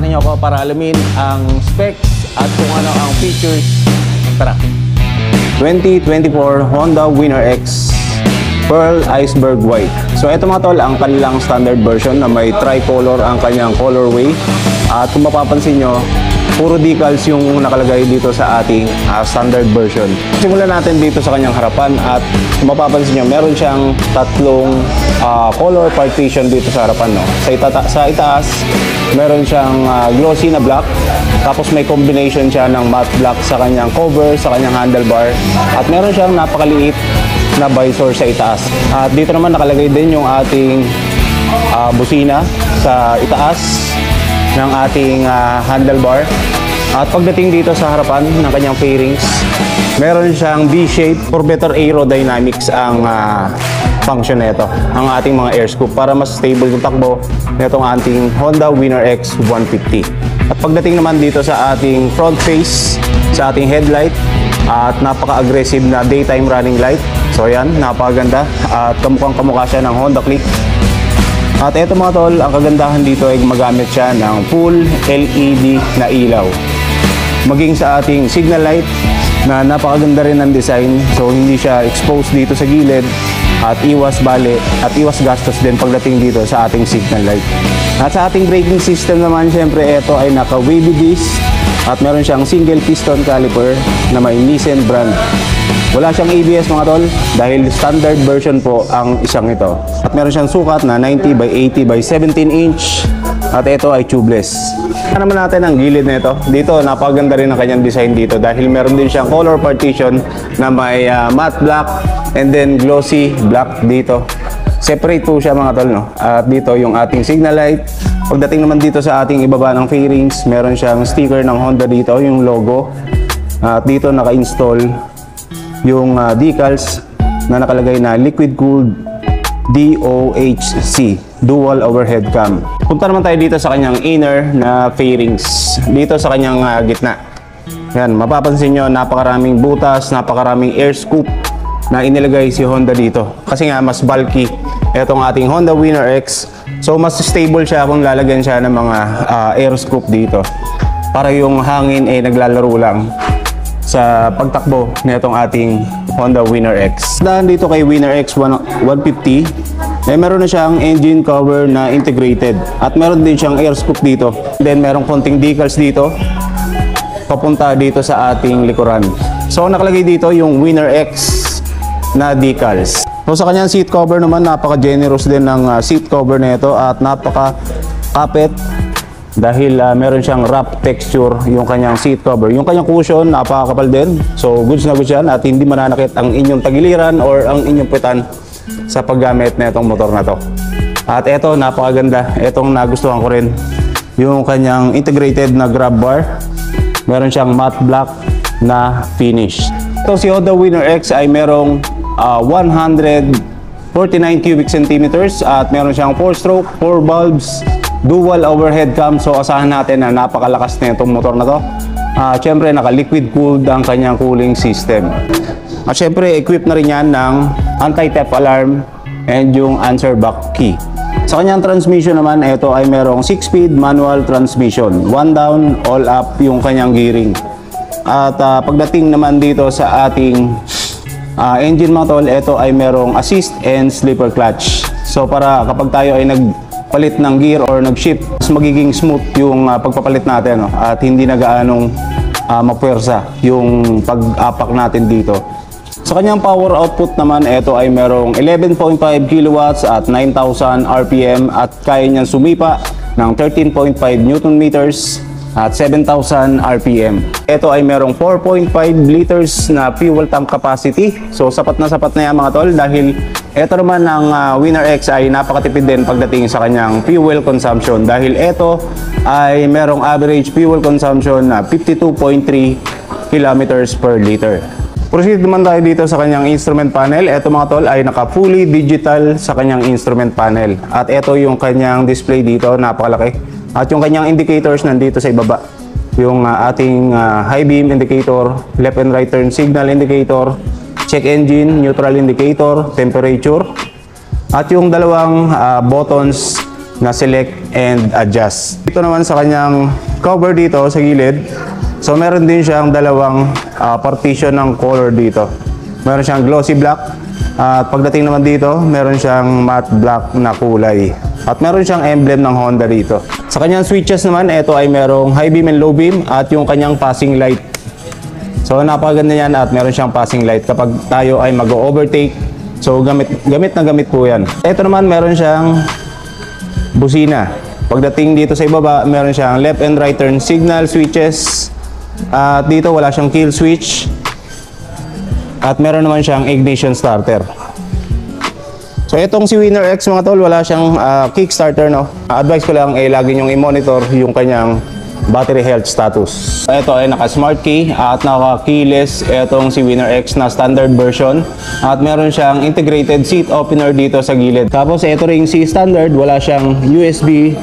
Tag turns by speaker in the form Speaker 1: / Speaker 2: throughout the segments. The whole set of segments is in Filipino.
Speaker 1: samahan niyo ako para alamin ang specs at kung ano ang features. Tara! 2024 Honda Winner X Pearl Iceberg White. So ito mga tol, ang kanilang standard version na may tricolor ang kanyang colorway. At kung mapapansin nyo, puro decals yung nakalagay dito sa ating standard version. Simulan natin dito sa kanyang harapan at kung mapapansin nyo, meron siyang tatlong color partition dito sa harapan. No? Sa itaas, meron siyang glossy na black. Tapos may combination siya ng matte black sa kanyang cover, sa kanyang handlebar. At meron siyang napakaliit na visor sa itaas. At dito naman nakalagay din yung ating busina sa itaas ng ating handlebar. At pagdating dito sa harapan ng kanyang fairings, meron siyang V-shape for better aerodynamics ang function nito, ang ating mga air scoop para mas stable yung takbo nitong ating Honda Winner X 150. At pagdating naman dito sa ating front face, sa ating headlight, at napaka-aggressive na daytime running light. So ayan, napakaganda at kamukhang-kamukha siya ng Honda Click. At eto mga tol, ang kagandahan dito ay magamit siya ng full LED na ilaw. Maging sa ating signal light na napakaganda rin ng design. So hindi siya exposed dito sa gilid at iwas bali at iwas gastos din pagdating dito sa ating signal light. At sa ating braking system naman, syempre ito ay naka-wavy disc at meron siyang single piston caliper na may Nissan brand. Wala siyang ABS mga tol dahil standard version po ang isang ito. At meron siyang sukat na 90 by 80 by 17 inch at ito ay tubeless. Ano naman natin ang gilid nito? Dito napakaganda rin ang kanyang design dito dahil meron din siyang color partition na may matte black and then glossy black dito. Separate po siya mga tol, no? At dito yung ating signal light. Pagdating naman dito sa ating ibaba ng fairings, meron siyang sticker ng Honda dito, yung logo. At dito naka-install yung decals na nakalagay na liquid cooled DOHC, dual overhead cam. Punta naman tayo dito sa kanyang inner na fairings, dito sa kanyang gitna. Yan, mapapansin nyo, napakaraming butas, napakaraming air scoop na inilagay si Honda dito. Kasi nga, mas bulky itong ating Honda Winner X. So, mas stable siya kung lalagyan siya ng mga air scoop dito. Para yung hangin ay naglalaro lang sa pagtakbo nitong ating Honda Winner X. Dahil dito kay Winner X 150, meron na siyang engine cover na integrated at meron din siyang air scoop dito. Then meron konting decals dito papunta dito sa ating likuran. So nakalagay dito yung Winner X na decals. So sa kanyang seat cover naman, napaka-generous din ng seat cover na ito at napaka-kapit. Dahil meron siyang wrap texture yung kanyang seat cover. Yung kanyang cushion, napakakapal din. So, goods na goods yan at hindi mananakit ang inyong tagiliran or ang inyong puwitan sa paggamit na itong motor na to. At ito, napakaganda. Itong nagustuhan ko rin. Yung kanyang integrated na grab bar. Meron siyang matte black na finish. Ito si Honda Winner X ay merong 149 cubic centimeters at meron siyang 4-stroke, 4 bulbs, dual overhead cam. So asahan natin na napakalakas na itong motor na to. Siyempre naka-liquid cooled ang kanyang cooling system. At siyempre equipped na rin yan ng anti-theft alarm and yung answer back key. Sa kanyang transmission naman, ito ay merong 6-speed manual transmission. 1 down, all up yung kanyang gearing. At pagdating naman dito sa ating engine mga tol, ito ay merong assist and slipper clutch. So para kapag tayo ay palit ng gear or nag-shift, mas magiging smooth yung pagpapalit natin, no? At hindi na gaanong mapwersa yung pag-apak natin dito. Sa kanyang power output naman, ito ay merong 11.5 kilowatts at 9,000 RPM at kaya niyang sumipa ng 13.5 Newton meters at 7,000 RPM. Ito ay merong 4.5 liters na fuel tank capacity. So sapat na yan mga tol dahil ito naman ang Winner X ay napakatipid din pagdating sa kanyang fuel consumption dahil ito ay merong average fuel consumption na 52.3 kilometers per liter. Proceed naman tayo dito sa kanyang instrument panel. Ito mga tol ay naka-fully digital sa kanyang instrument panel. At ito yung kanyang display dito, napakalaki. At yung kanyang indicators nandito sa ibaba. Yung ating high beam indicator, left and right turn signal indicator, check engine, neutral indicator, temperature. At yung dalawang buttons na select and adjust. Dito naman sa kanyang cover dito sa gilid, so meron din siyang dalawang partition ng color dito. Meron siyang glossy black at pagdating naman dito, meron siyang matte black na kulay. At meron siyang emblem ng Honda dito. Sa kanyang switches naman, ito ay merong high beam and low beam at yung kanyang passing light. So napakaganda yan at meron siyang passing light kapag tayo ay mag-overtake. So gamit na gamit po yan. Ito naman meron siyang busina. Pagdating dito sa ibaba, meron siyang left and right turn signal switches. At dito wala siyang kill switch. At meron naman siyang ignition starter. So itong si Winner X mga tol, wala siyang kickstarter, no. Advice ko lang ay lagi niyong i-monitor yung kanyang battery health status. Ito ay naka smart key at naka keyless itong si Winner X na standard version. At meron siyang integrated seat opener dito sa gilid. Tapos ito ring si standard, wala siyang USB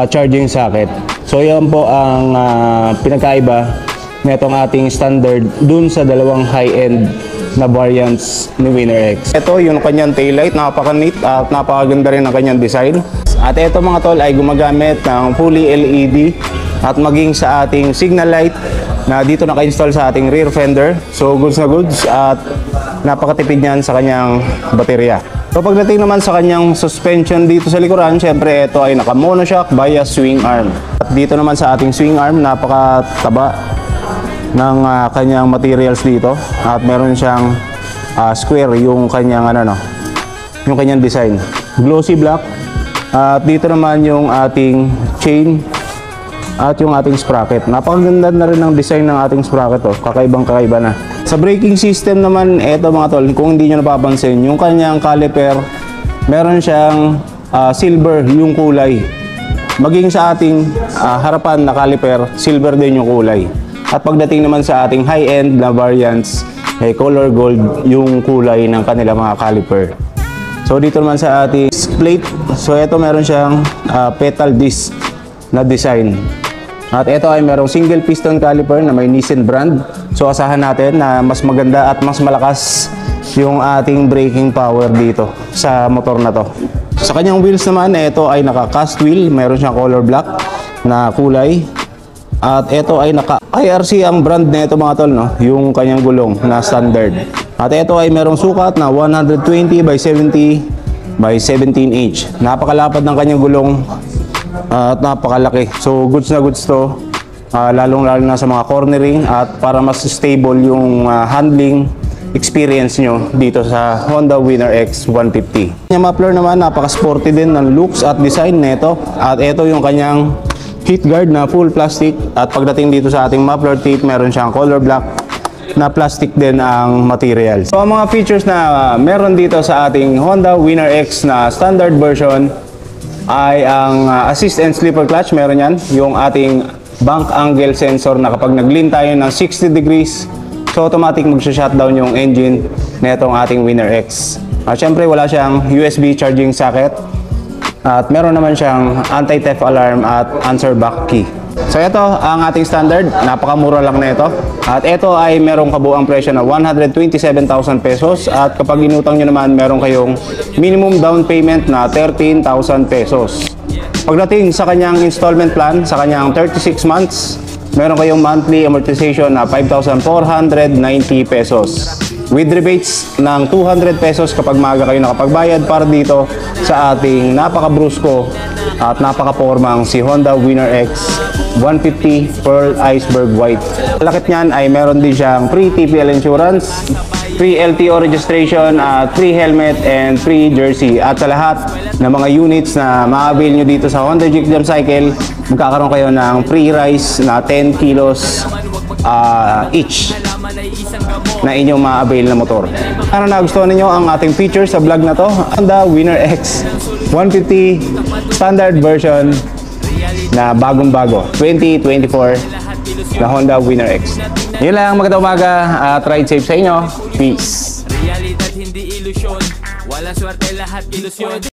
Speaker 1: charging socket. So yan po ang pinagkaiba nitong ating standard dun sa dalawang high-end na variants ni Winner X. Ito yung kanyang taillight, napaka-neat at napakaganda rin ang kanyang design. At ito mga tol ay gumagamit ng fully LED at maging sa ating signal light na dito naka-install sa ating rear fender. So goods na goods at napakatipid niyan sa kanyang baterya. So pagdating naman sa kanyang suspension dito sa likuran, syempre ito ay naka-monoshock bias swing arm. At dito naman sa ating swing arm, napakataba ng kanyang materials dito at meron siyang square yung kanyang yung kanyang design, glossy black. At dito naman yung ating chain at yung ating sprocket. Napakaganda na rin ang design ng ating sprocket, kakaibang kakaiba na. Sa braking system naman, eto mga tol, kung hindi nyo napapansin, yung kanyang caliper meron siyang silver yung kulay. Maging sa ating harapan na caliper, silver din yung kulay. At pagdating naman sa ating high-end na variants, ay color gold yung kulay ng kanilang mga caliper. So dito naman sa ating plate, so ito meron siyang petal disc na design. At ito ay merong single piston caliper na may Nissin brand. So asahan natin na mas maganda at mas malakas yung ating braking power dito sa motor na to. Sa kanyang wheels naman, ito ay naka-cast wheel, meron siyang color black na kulay. At ito ay naka-IRC ang brand nito mga tol, no? Yung kanyang gulong na standard. At ito ay merong sukat na 120 by 70 by 17 inch. Napakalapad ng kanyang gulong at napakalaki. So goods na goods to, lalong-lalo na sa mga cornering at para mas stable yung handling experience nyo dito sa Honda Winner X 150. Yung muffler naman, napaka-sporty din ng looks at design nito. At ito yung kanyang heat guard na full plastic. At pagdating dito sa ating muffler tip, meron siyang color black na plastic din ang materials. So ang mga features na meron dito sa ating Honda Winner X na standard version ay ang assist and slipper clutch, meron yan. Yung ating bank angle sensor na kapag nag-lean tayo ng 60 degrees, so automatic mag-shutdown yung engine na itong ating Winner X. Siyempre wala siyang USB charging socket. At meron naman siyang anti-theft alarm at answer back key. So ito ang ating standard, napakamura lang na ito. At ito ay merong kabuang presyo na 127,000 pesos. At kapag inutang nyo naman, meron kayong minimum down payment na 13,000 pesos. Pagdating sa kanyang installment plan, sa kanyang 36 months, meron kayong monthly amortization na 5,490 pesos. With rebates ng 200 pesos kapag maaga kayo nakapagbayad para dito sa ating napaka-brusko at napaka-pormang si Honda Winner X 150 Pearl Iceberg White. Lakit niyan ay meron din siyang free TPL insurance, free LTO registration, free helmet, and free jersey. At sa lahat ng mga units na ma-avail nyo dito sa Honda Jig Jam Cycle, magkakaroon kayo ng free rice na 10 kilos each na inyong ma-avail na motor. Ano nagustuhan ninyo ang ating features sa vlog na to? Honda Winner X 150 standard version na bagong-bago 2024 na Honda Winner X. Yun lang, magandang umaga at ride safe sa inyo. Peace. Realidad hindi ilusyon, walang swerte, lahat ilusyon.